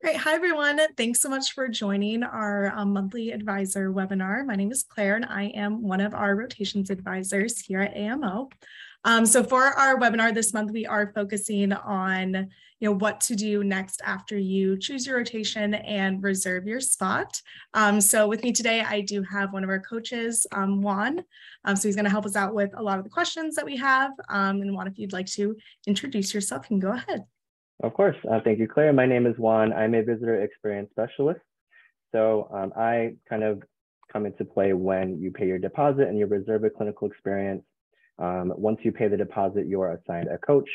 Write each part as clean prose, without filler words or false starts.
Great. Hi, everyone. Thanks so much for joining our monthly advisor webinar. My name is Claire, and I am one of our rotations advisors here at AMO. So for our webinar this month, we are focusing on what to do next after you choose your rotation and reserve your spot. So with me today, I do have one of our coaches, Juan. So he's going to help us out with a lot of the questions that we have. And Juan, if you'd like to introduce yourself, you can go ahead. Of course. Thank you, Claire. My name is Juan. I'm a visitor experience specialist. So I kind of come into play when you pay your deposit and you reserve a clinical experience. Once you pay the deposit, you are assigned a coach.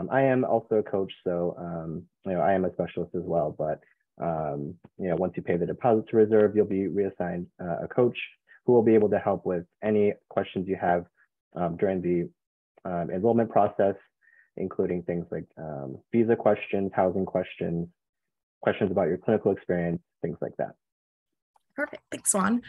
I am also a coach, so I am a specialist as well. But once you pay the deposit to reserve, you'll be reassigned a coach who will be able to help with any questions you have during the enrollment process, including things like visa questions, housing questions, questions about your clinical experience, things like that. Perfect. Thanks, Juan.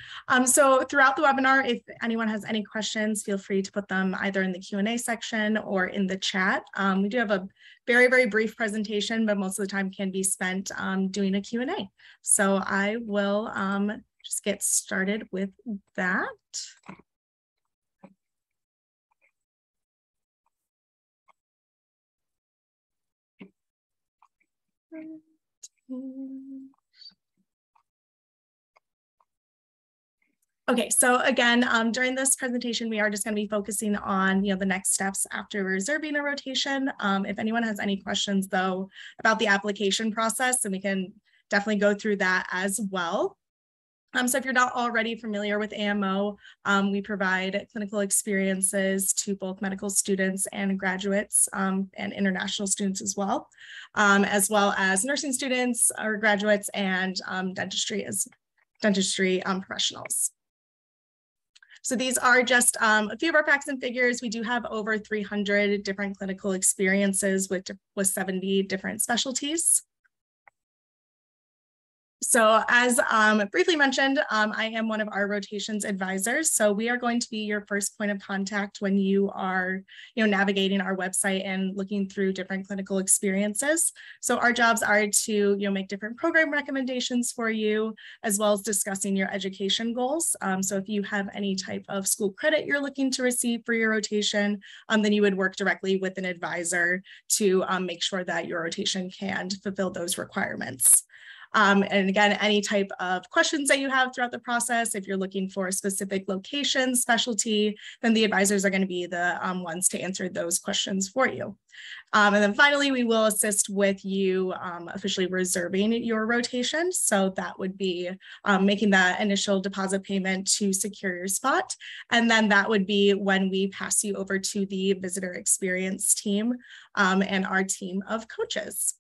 So throughout the webinar, if anyone has any questions, feel free to put them either in the Q&A section or in the chat. We do have a very, very brief presentation, but most of the time can be spent doing a Q&A. So I will just get started with that. Okay, so again, during this presentation, we are just going to be focusing on the next steps after reserving a rotation. If anyone has any questions, though, about the application process, then we can definitely go through that as well. So if you're not already familiar with AMO, we provide clinical experiences to both medical students and graduates and international students as well as nursing students or graduates and dentistry professionals. So these are just a few of our facts and figures. We do have over 300 different clinical experiences with 70 different specialties. So as briefly mentioned, I am one of our rotations advisors. So we are going to be your first point of contact when you are navigating our website and looking through different clinical experiences. So our jobs are to make different program recommendations for you, as well as discussing your education goals. So if you have any type of school credit you're looking to receive for your rotation, then you would work directly with an advisor to make sure that your rotation can fulfill those requirements. And again, any type of questions that you have throughout the process, if you're looking for a specific location, specialty, then the advisors are going to be the ones to answer those questions for you. And then finally, we will assist with you officially reserving your rotation. So that would be making that initial deposit payment to secure your spot. And then that would be when we pass you over to the visitor experience team and our team of coaches.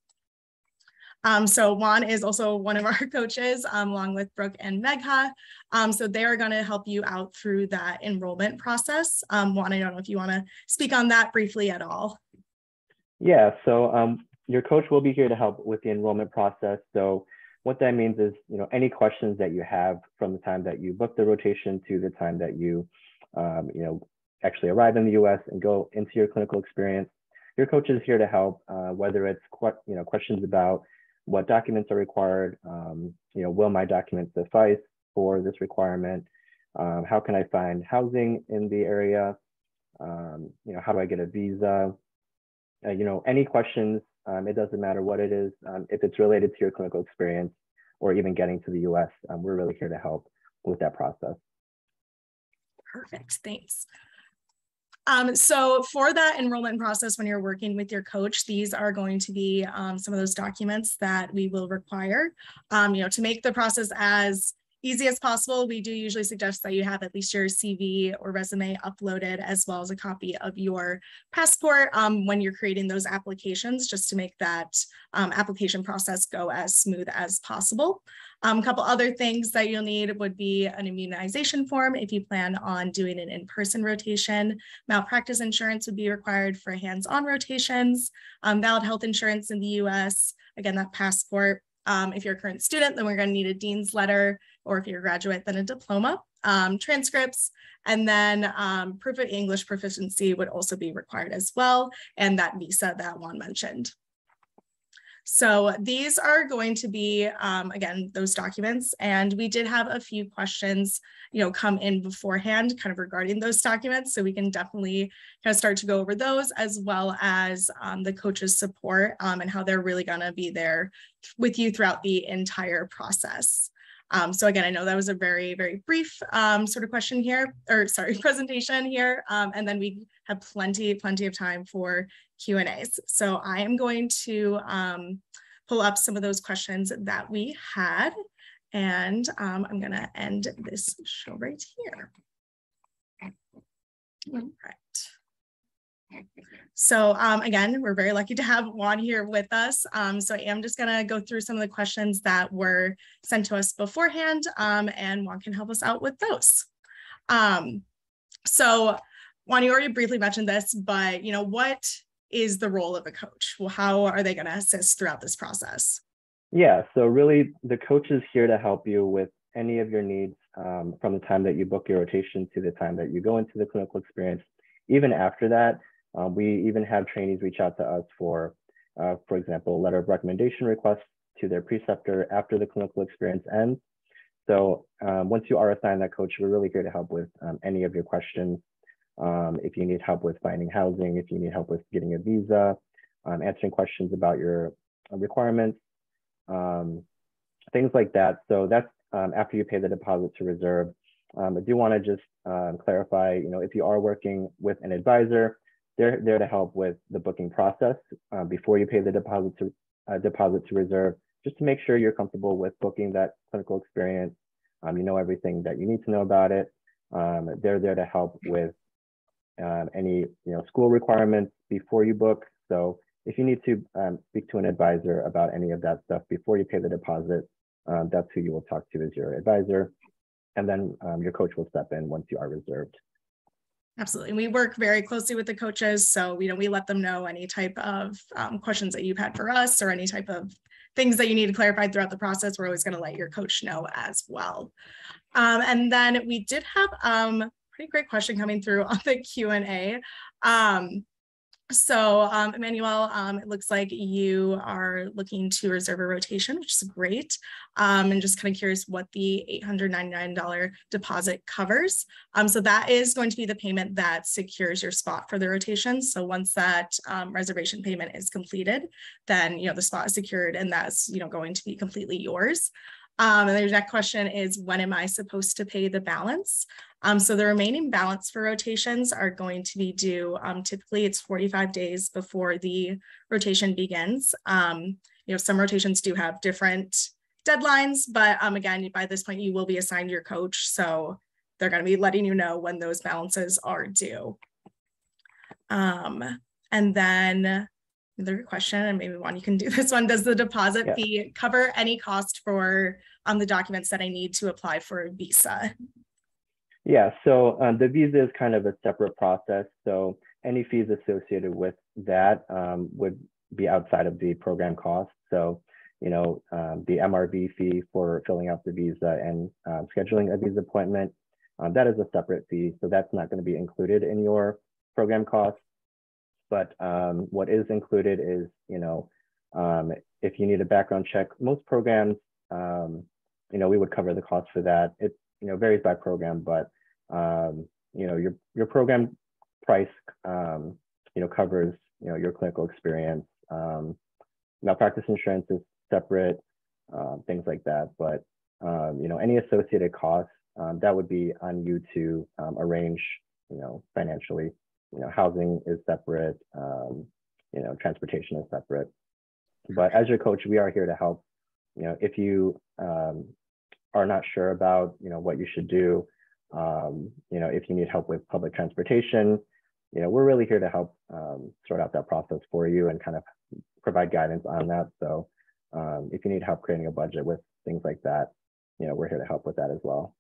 So Juan is also one of our coaches, along with Brooke and Megha. So they are going to help you out through that enrollment process. Juan, I don't know if you want to speak on that briefly at all. Yeah, so your coach will be here to help with the enrollment process. So what that means is, any questions that you have from the time that you book the rotation to the time that you, actually arrive in the U.S. and go into your clinical experience, your coach is here to help, whether it's questions about what documents are required, will my documents suffice for this requirement? How can I find housing in the area? How do I get a visa? Any questions, it doesn't matter what it is. If it's related to your clinical experience or even getting to the US, we're really here to help with that process. Perfect, thanks. So for that enrollment process, when you're working with your coach, these are going to be some of those documents that we will require. To make the process as easy as possible, we do usually suggest that you have at least your CV or resume uploaded, as well as a copy of your passport when you're creating those applications, just to make that application process go as smooth as possible. A couple other things that you'll need would be an immunization form if you plan on doing an in-person rotation. Malpractice insurance would be required for hands-on rotations. Valid health insurance in the US, again, that passport. If you're a current student, then we're going to need a dean's letter, or if you're a graduate, then a diploma, transcripts, and then proof of English proficiency would also be required as well, and that visa that Juan mentioned. So these are going to be, again, those documents. And we did have a few questions, come in beforehand kind of regarding those documents. So we can definitely kind of start to go over those, as well as the coach's support and how they're really going to be there with you throughout the entire process. So again, I know that was a very, very brief sort of question here, or sorry, presentation here. And then we have plenty of time for Q&As. So I am going to pull up some of those questions that we had, and I'm going to end this show right here. All right. So again, we're very lucky to have Juan here with us. So I am just going to go through some of the questions that were sent to us beforehand, and Juan can help us out with those. So Juan, you already briefly mentioned this, but what is the role of a coach? Well, how are they going to assist throughout this process? Yeah, so really the coach is here to help you with any of your needs from the time that you book your rotation to the time that you go into the clinical experience. Even after that, we even have trainees reach out to us for example, a letter of recommendation request to their preceptor after the clinical experience ends. So once you are assigned that coach, we're really here to help with any of your questions. If you need help with finding housing, if you need help with getting a visa, answering questions about your requirements, things like that. So that's after you pay the deposit to reserve. I do want to just clarify, if you are working with an advisor, they're there to help with the booking process before you pay the deposit to reserve, just to make sure you're comfortable with booking that clinical experience. You know everything that you need to know about it. They're there to help with any school requirements before you book. So if you need to speak to an advisor about any of that stuff before you pay the deposit, that's who you will talk to as your advisor. And then your coach will step in once you are reserved. Absolutely. And we work very closely with the coaches. So, we let them know any type of questions that you've had for us, or any type of things that you need clarified throughout the process. We're always going to let your coach know as well. And then we did have pretty great question coming through on the Q&A. So Emmanuel, it looks like you are looking to reserve a rotation, which is great. And just kind of curious what the $899 deposit covers. So that is going to be the payment that secures your spot for the rotation. So once that reservation payment is completed, then the spot is secured, and that's going to be completely yours. And the next question is, when am I supposed to pay the balance? So the remaining balance for rotations are going to be due, typically it's 45 days before the rotation begins. Some rotations do have different deadlines, but again, by this point, you will be assigned your coach. So they're going to be letting you know when those balances are due. And then another question, and maybe Juan, you can do this one. Does the deposit fee cover any cost for the documents that I need to apply for a visa? Yeah, so the visa is kind of a separate process. So any fees associated with that would be outside of the program cost. So, the MRB fee for filling out the visa and scheduling a visa appointment, that is a separate fee. So that's not going to be included in your program cost. But what is included is, if you need a background check, most programs, we would cover the cost for that. It varies by program, but your program price covers your clinical experience. Malpractice insurance is separate, things like that. But any associated costs that would be on you to arrange financially. Housing is separate, transportation is separate. But as your coach, we are here to help. If you are not sure about, what you should do, if you need help with public transportation, we're really here to help sort out that process for you and kind of provide guidance on that. So if you need help creating a budget with things like that, we're here to help with that as well.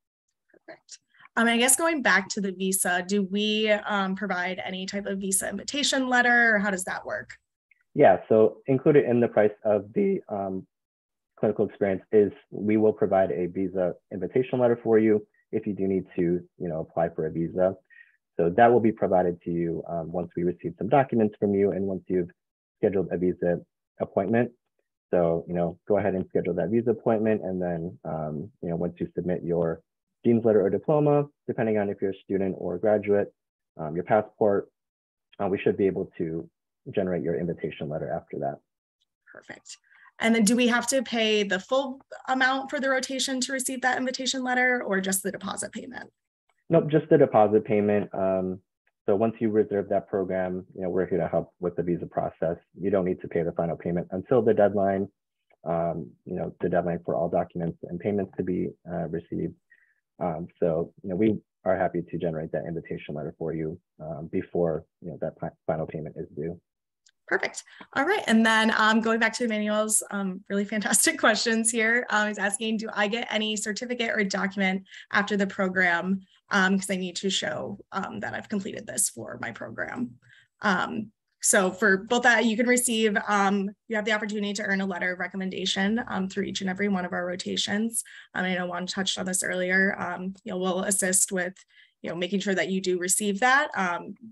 Perfect. I guess going back to the visa, do we provide any type of visa invitation letter, or how does that work? Yeah, so included in the price of the clinical experience is we will provide a visa invitation letter for you if you do need to, apply for a visa. So that will be provided to you once we receive some documents from you and once you've scheduled a visa appointment. So, go ahead and schedule that visa appointment. And then, once you submit your dean's letter or diploma, depending on if you're a student or a graduate, your passport, we should be able to generate your invitation letter after that. Perfect. And then do we have to pay the full amount for the rotation to receive that invitation letter, or just the deposit payment? Nope, just the deposit payment. So once you reserve that program, we're here to help with the visa process. You don't need to pay the final payment until the deadline, the deadline for all documents and payments to be received. So, we are happy to generate that invitation letter for you before, that final payment is due. Perfect. All right. And then going back to Emmanuel's really fantastic questions here. He's asking, do I get any certificate or document after the program? Because I need to show that I've completed this for my program. So for both that, you can receive, you have the opportunity to earn a letter of recommendation through each and every one of our rotations. I know Juan touched on this earlier. We'll assist with, making sure that you do receive that.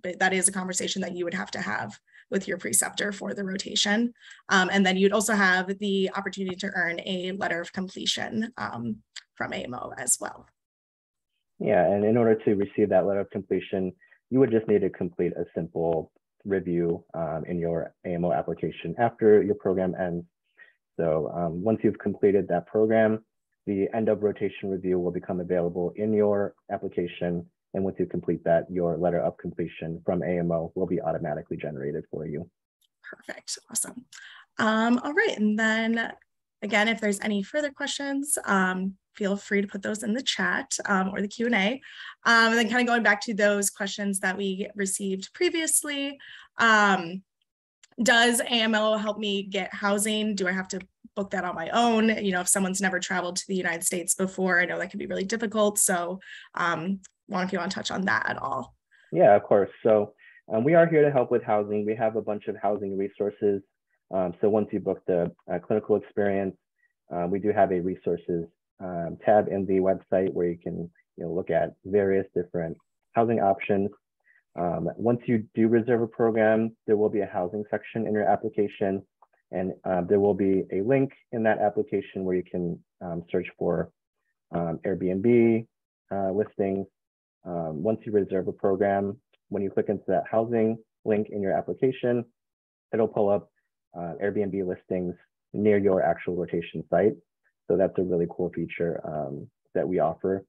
But that is a conversation that you would have to have with your preceptor for the rotation. And then you'd also have the opportunity to earn a letter of completion from AMO as well. Yeah, and in order to receive that letter of completion, you would just need to complete a simple review in your AMO application after your program ends. So once you've completed that program, the end of rotation review will become available in your application. And once you complete that, your letter of completion from AMO will be automatically generated for you. Perfect. Awesome. All right. And then again, if there's any further questions, feel free to put those in the chat or the Q&A. And then kind of going back to those questions that we received previously, does AMO help me get housing? Do I have to book that on my own? If someone's never traveled to the United States before, I know that can be really difficult. So Juan, if you want to touch on that at all. Yeah, of course. So we are here to help with housing. We have a bunch of housing resources. So once you book the clinical experience, we do have a resources tab in the website where you can look at various different housing options. Once you do reserve a program, there will be a housing section in your application, and there will be a link in that application where you can search for Airbnb listings. Once you reserve a program, when you click into that housing link in your application, it'll pull up Airbnb listings near your actual rotation site. So that's a really cool feature that we offer.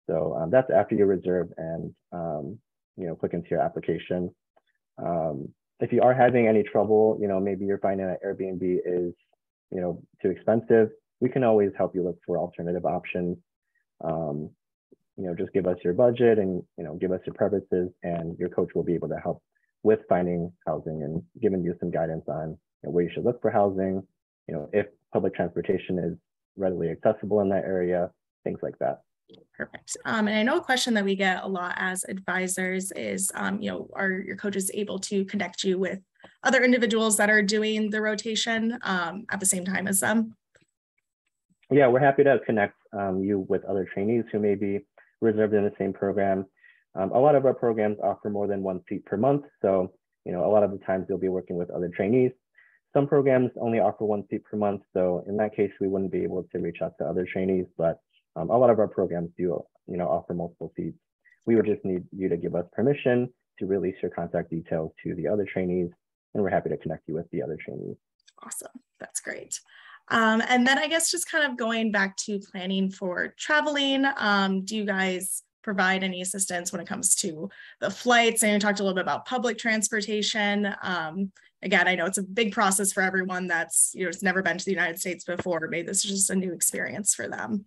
So that's after you reserve and click into your application. If you are having any trouble, maybe you're finding that Airbnb is too expensive, we can always help you look for alternative options. Just give us your budget and give us your preferences, and your coach will be able to help with finding housing and giving you some guidance on where you should look for housing, if public transportation is readily accessible in that area, things like that. Perfect. And I know a question that we get a lot as advisors is, are your coaches able to connect you with other individuals that are doing the rotation at the same time as them? Yeah, we're happy to connect you with other trainees who may be reserved in the same program. A lot of our programs offer more than one seat per month. So, a lot of the times you'll be working with other trainees. Some programs only offer one seat per month. So in that case, we wouldn't be able to reach out to other trainees, but a lot of our programs do, offer multiple seats. We would just need you to give us permission to release your contact details to the other trainees, and we're happy to connect you with the other trainees. Awesome. That's great. And then I guess just kind of going back to planning for traveling, do you guys provide any assistance when it comes to the flights? And you talked a little bit about public transportation. Again, I know it's a big process for everyone that's, it's never been to the United States before. Maybe this is just a new experience for them.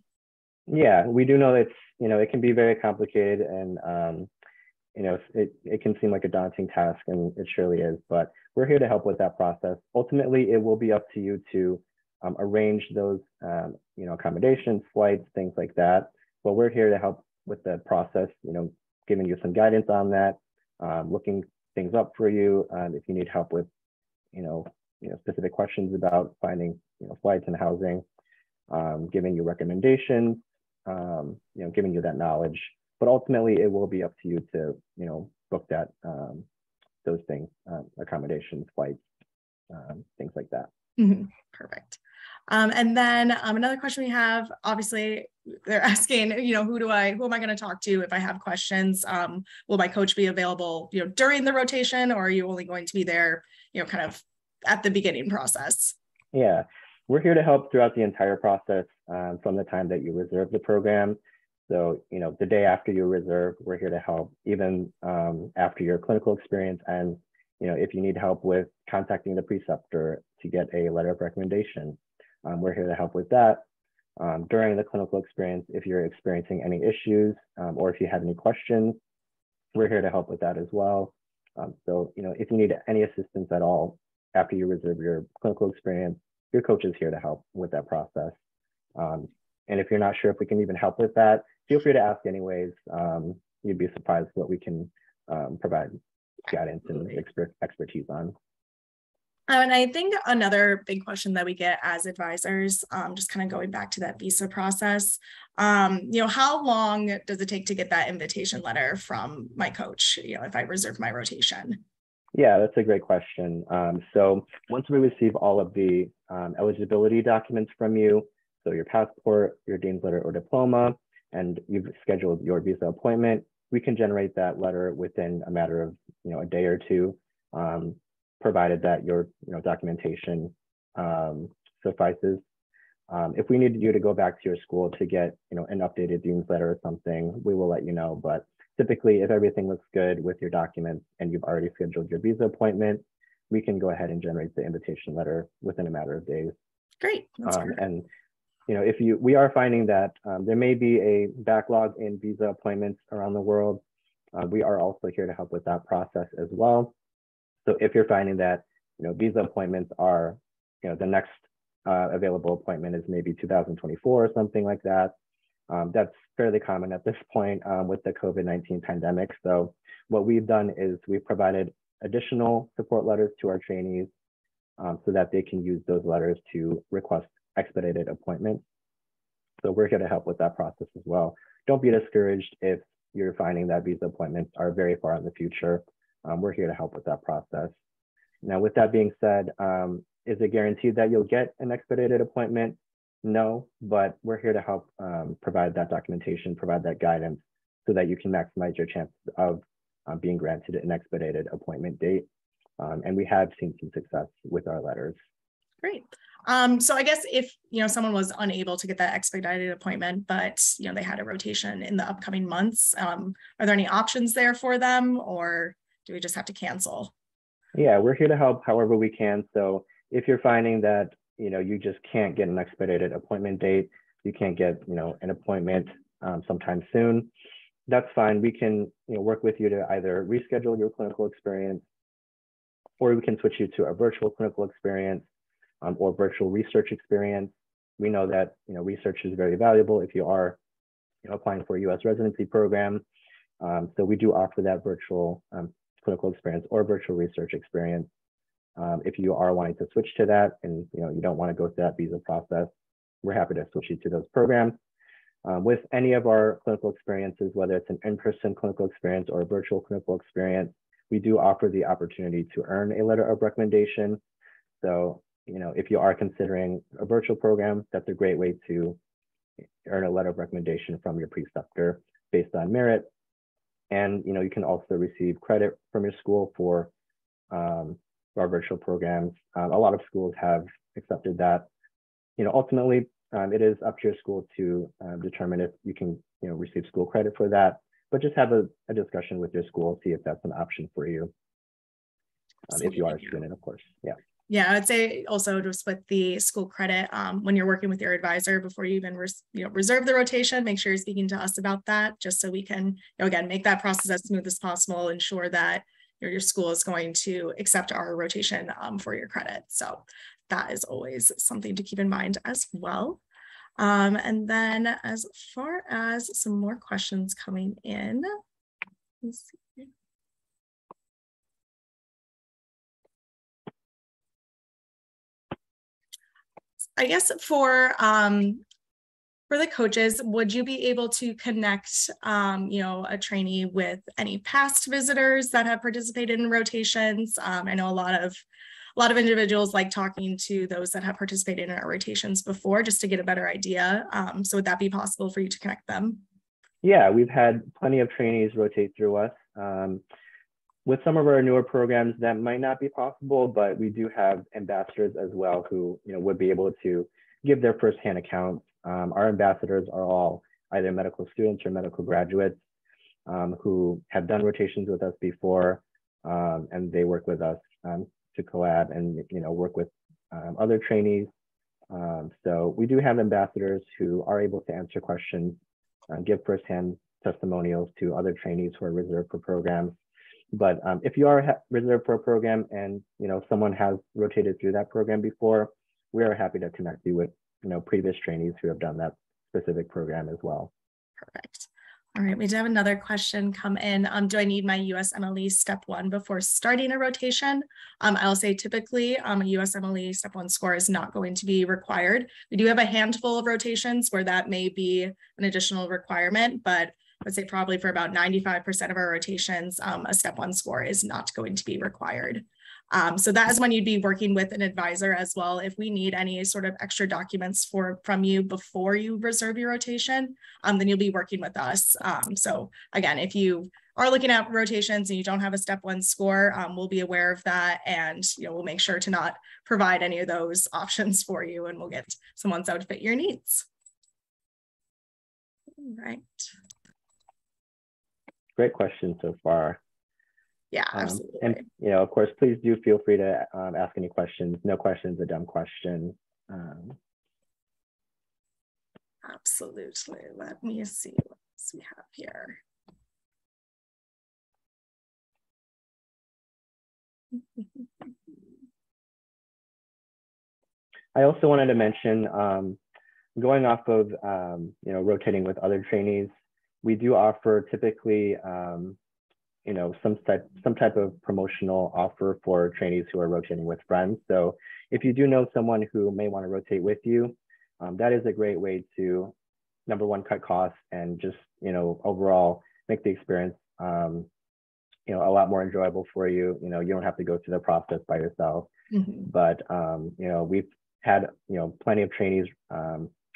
Yeah, we do know it's, it can be very complicated, and, it can seem like a daunting task, and it surely is, but we're here to help with that process. Ultimately, it will be up to you to arrange those, accommodations, flights, things like that. But we're here to help with the process, giving you some guidance on that, looking things up for you. If you need help with, specific questions about finding, flights and housing, giving you recommendations, giving you that knowledge. But ultimately, it will be up to you to, book that, those things, accommodations, flights, things like that. Perfect. And then another question we have, obviously, they're asking, who am I going to talk to if I have questions? Will my coach be available, during the rotation, or are you only going to be there, kind of at the beginning process? Yeah, we're here to help throughout the entire process from the time that you reserve the program. So, the day after you reserve, we're here to help, even after your clinical experience. And, if you need help with contacting the preceptor to get a letter of recommendation, we're here to help with that. During the clinical experience, if you're experiencing any issues or if you have any questions, we're here to help with that as well. So, if you need any assistance at all after you reserve your clinical experience, your coach is here to help with that process. And if you're not sure if we can even help with that, feel free to ask anyways. You'd be surprised what we can provide guidance and expertise on. And I think another big question that we get as advisors, just kind of going back to that visa process, how long does it take to get that invitation letter from my coach, if I reserve my rotation? Yeah, that's a great question. So once we receive all of the eligibility documents from you, so your passport, your dean's letter or diploma, and you've scheduled your visa appointment, we can generate that letter within a matter of a day or two, provided that your documentation suffices. If we need you to go back to your school to get an updated dean's letter or something, we will let you know. But typically, if everything looks good with your documents and you've already scheduled your visa appointment, we can go ahead and generate the invitation letter within a matter of days. Great. And we are finding that there may be a backlog in visa appointments around the world. We are also here to help with that process as well. So if you're finding that visa appointments are the next available appointment is maybe 2024 or something like that, that's fairly common at this point with the COVID-19 pandemic. So what we've done is we've provided additional support letters to our trainees so that they can use those letters to request expedited appointments. So we're here to help with that process as well. Don't be discouraged if you're finding that visa appointments are very far in the future. We're here to help with that process. Now, with that being said, is it guaranteed that you'll get an expedited appointment? No, but we're here to help provide that documentation, provide that guidance so that you can maximize your chances of being granted an expedited appointment date. And we have seen some success with our letters. Great. So I guess if, someone was unable to get that expedited appointment, but, they had a rotation in the upcoming months, are there any options there for them, or do we just have to cancel? Yeah, we're here to help however we can. So if you're finding that, you just can't get an expedited appointment date, you can't get, an appointment sometime soon, that's fine. We can, work with you to either reschedule your clinical experience, or we can switch you to a virtual clinical experience or virtual research experience. We know that, research is very valuable if you are, applying for a U.S. residency program. So we do offer that virtual clinical experience or virtual research experience. If you are wanting to switch to that and you don't want to go through that visa process, we're happy to switch you to those programs. With any of our clinical experiences, whether it's an in-person clinical experience or a virtual clinical experience, we do offer the opportunity to earn a letter of recommendation. So, if you are considering a virtual program, that's a great way to earn a letter of recommendation from your preceptor based on merit. And, you can also receive credit from your school for our virtual programs. A lot of schools have accepted that. Ultimately, it is up to your school to determine if you can, receive school credit for that, but just have a discussion with your school, see if that's an option for you. If you are a student, of course. Yeah. Yeah, I'd say also just with the school credit, when you're working with your advisor before you even reserve the rotation, make sure you're speaking to us about that, just so we can, again, make that process as smooth as possible, ensure that your school is going to accept our rotation for your credit. So that is always something to keep in mind as well. And then as far as some more questions coming in, let's see. I guess for the coaches, would you be able to connect, a trainee with any past visitors that have participated in rotations? I know a lot a lot of individuals like talking to those that have participated in our rotations before just to get a better idea. So would that be possible for you to connect them? Yeah, we've had plenty of trainees rotate through us. With some of our newer programs, that might not be possible, but we do have ambassadors as well who would be able to give their firsthand accounts. Our ambassadors are all either medical students or medical graduates who have done rotations with us before, and they work with us to collab and work with other trainees. So we do have ambassadors who are able to answer questions, give firsthand testimonials to other trainees who are reserved for programs. But if you are reserved for a program and someone has rotated through that program before, we are happy to connect you with previous trainees who have done that specific program as well. Perfect. All right, we do have another question come in. Do I need my USMLE Step 1 before starting a rotation? I'll say typically a USMLE Step 1 score is not going to be required. We do have a handful of rotations where that may be an additional requirement, but I'd say probably for about 95% of our rotations, a Step 1 score is not going to be required. So that is when you'd be working with an advisor as well. If we need any sort of extra documents from you before you reserve your rotation, then you'll be working with us. So again, if you are looking at rotations and you don't have a Step 1 score, we'll be aware of that, and we'll make sure to not provide any of those options for you, and we'll get some ones that would fit your needs. All right. Great question so far. Yeah, absolutely. And of course, please do feel free to ask any questions. No question is a dumb question. Absolutely. Let me see what else we have here. I also wanted to mention, going off of rotating with other trainees, we do offer typically some type of promotional offer for trainees who are rotating with friends. So if you do know someone who may want to rotate with you, that is a great way to, number one, cut costs and just overall make the experience a lot more enjoyable for you. You don't have to go through the process by yourself. Mm-hmm. But we've had plenty of trainees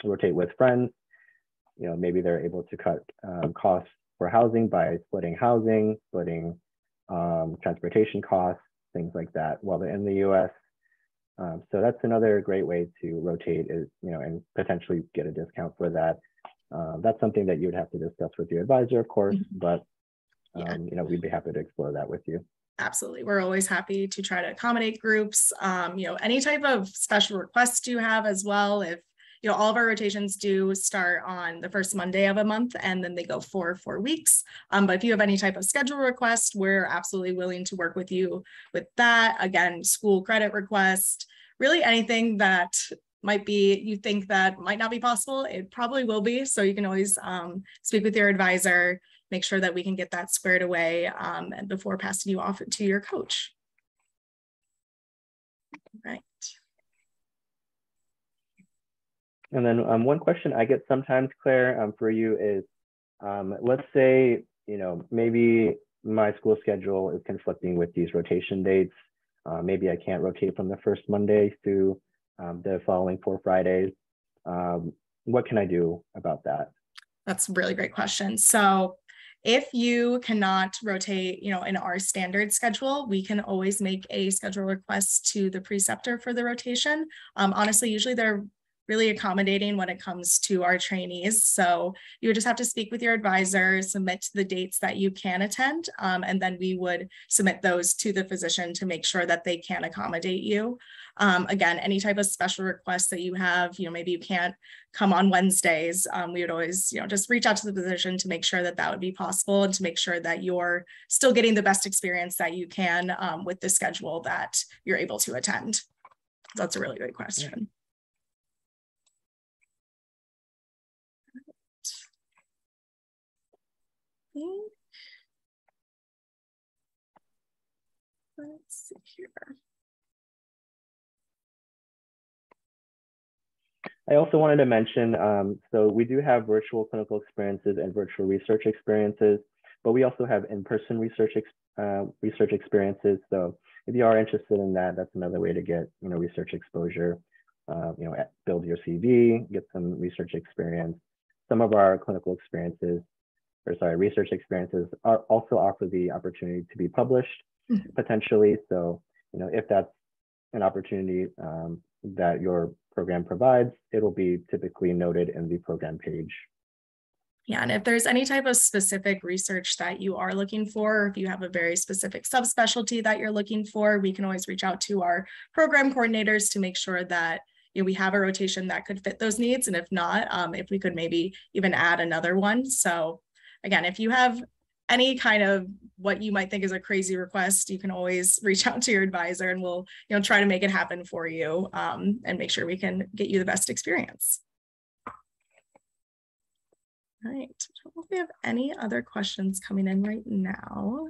rotate with friends. Maybe they're able to cut costs for housing by splitting housing, splitting transportation costs, things like that while they're in the U.S. So that's another great way to rotate, is and potentially get a discount for that. That's something that you would have to discuss with your advisor, of course, mm-hmm. but we'd be happy to explore that with you. Absolutely. We're always happy to try to accommodate groups. Any type of special requests you have as well. If all of our rotations do start on the first Monday of a month, and then they go for 4 weeks. But if you have any type of schedule request, we're absolutely willing to work with you with that. Again, school credit request, really anything that might be, you think that might not be possible, it probably will be. So you can always speak with your advisor, make sure that we can get that squared away and before passing you off to your coach. Right. And then one question I get sometimes, Claire, for you is, let's say, maybe my school schedule is conflicting with these rotation dates. Maybe I can't rotate from the first Monday through the following 4 Fridays. What can I do about that? That's a really great question. So if you cannot rotate, in our standard schedule, we can always make a schedule request to the preceptor for the rotation. Honestly, usually they're really accommodating when it comes to our trainees. So you would just have to speak with your advisor, submit the dates that you can attend, and then we would submit those to the physician to make sure that they can accommodate you. Again, any type of special requests that you have, maybe you can't come on Wednesdays, we would always, just reach out to the physician to make sure that that would be possible and to make sure that you're still getting the best experience that you can with the schedule that you're able to attend. So that's a really great question. Let's see here. I also wanted to mention, so we do have virtual clinical experiences and virtual research experiences, but we also have in-person research experiences. So if you are interested in that, that's another way to get, research exposure, build your CV, get some research experience. Some of our research experiences also offer the opportunity to be published potentially. So, if that's an opportunity that your program provides, it'll be typically noted in the program page. Yeah, and if there's any type of specific research that you are looking for, or if you have a very specific subspecialty that you're looking for, we can always reach out to our program coordinators to make sure that we have a rotation that could fit those needs. And if not, if we could maybe even add another one. So again, if you have any kind of what you might think is a crazy request, you can always reach out to your advisor and we'll try to make it happen for you and make sure we can get you the best experience. All right, I don't know if we have any other questions coming in right now.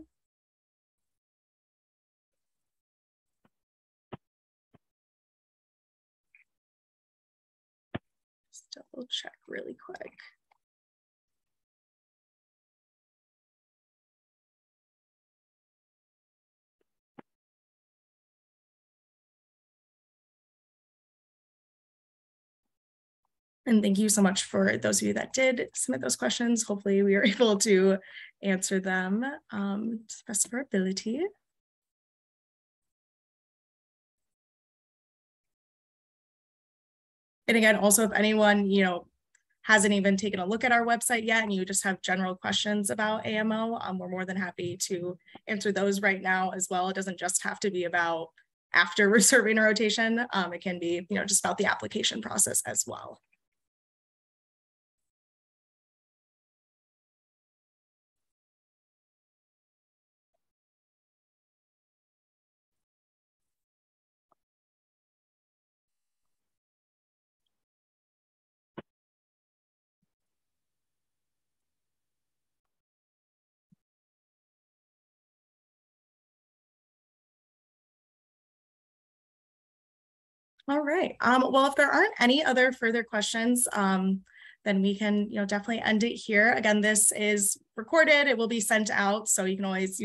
Just double check really quick. And thank you so much for those of you that did submit those questions. Hopefully we are able to answer them to the best of our ability. And again, also if anyone, hasn't even taken a look at our website yet and you just have general questions about AMO, we're more than happy to answer those right now as well. It doesn't just have to be about after reserving a rotation. It can be, just about the application process as well. All right. Well, if there aren't any other further questions, then we can, definitely end it here. Again, this is recorded. It will be sent out, so you can always,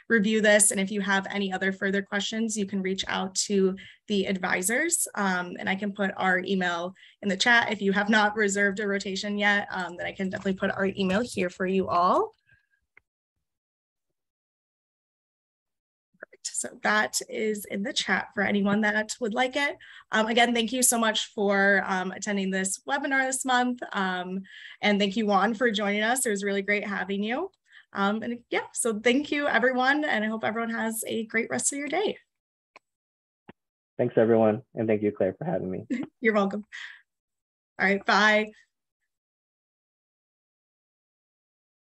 review this. And if you have any other further questions, you can reach out to the advisors. And I can put our email in the chat. If you have not reserved a rotation yet, then I can definitely put our email here for you all. So that is in the chat for anyone that would like it. Again, thank you so much for attending this webinar this month. And thank you, Juan, for joining us. It was really great having you. And yeah, so thank you, everyone. And I hope everyone has a great rest of your day. Thanks, everyone. And thank you, Claire, for having me. You're welcome. All right, bye.